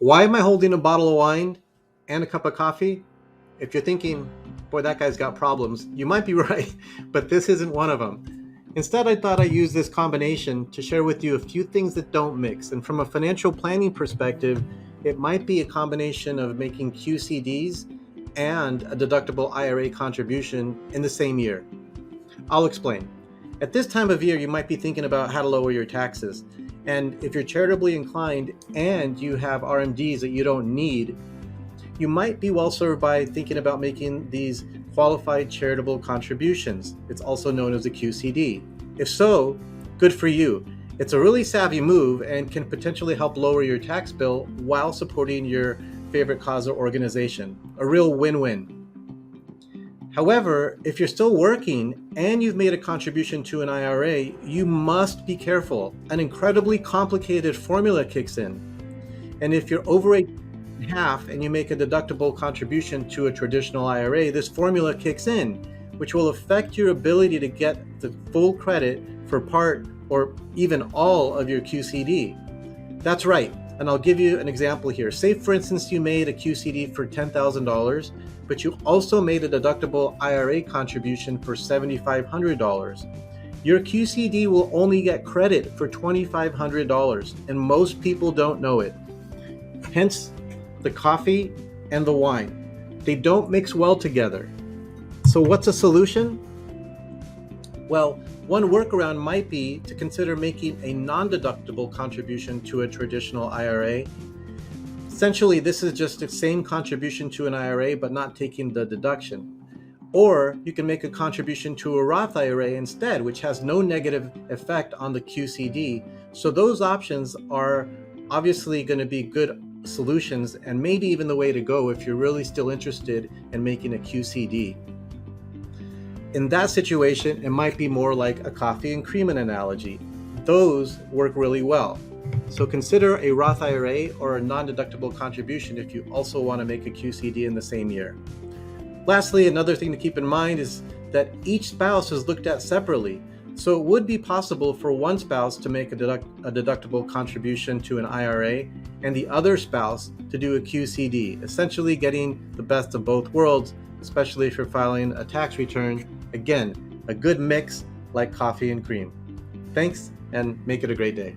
Why am I holding a bottle of wine and a cup of coffee? If you're thinking, boy, that guy's got problems, you might be right, but this isn't one of them. Instead, I thought I'd use this combination to share with you a few things that don't mix. And from a financial planning perspective, it might be a combination of making QCDs and a deductible IRA contribution in the same year. I'll explain. At this time of year, you might be thinking about how to lower your taxes. And if you're charitably inclined and you have RMDs that you don't need, you might be well served by thinking about making these qualified charitable contributions. It's also known as a QCD. If so, good for you. It's a really savvy move and can potentially help lower your tax bill while supporting your favorite cause or organization. A real win-win. However, if you're still working and you've made a contribution to an IRA, you must be careful. An incredibly complicated formula kicks in. And if you're over half and you make a deductible contribution to a traditional IRA, this formula kicks in, which will affect your ability to get the full credit for part or even all of your QCD. That's right. And I'll give you an example here. Say, for instance, you made a QCD for $10,000, but you also made a deductible IRA contribution for $7,500. Your QCD will only get credit for $2,500, and most people don't know it. Hence, the coffee and the wine. They don't mix well together. So what's a solution? Well, one workaround might be to consider making a non-deductible contribution to a traditional IRA. Essentially, this is just the same contribution to an IRA, but not taking the deduction. Or you can make a contribution to a Roth IRA instead, which has no negative effect on the QCD. So those options are obviously going to be good solutions and maybe even the way to go if you're really still interested in making a QCD. In that situation, it might be more like a coffee and cream analogy. Those work really well. So consider a Roth IRA or a non-deductible contribution if you also want to make a QCD in the same year. Lastly, another thing to keep in mind is that each spouse is looked at separately. So it would be possible for one spouse to make a deductible contribution to an IRA and the other spouse to do a QCD, essentially getting the best of both worlds, especially if you're filing a tax return. Again, a good mix like coffee and cream. Thanks, and make it a great day.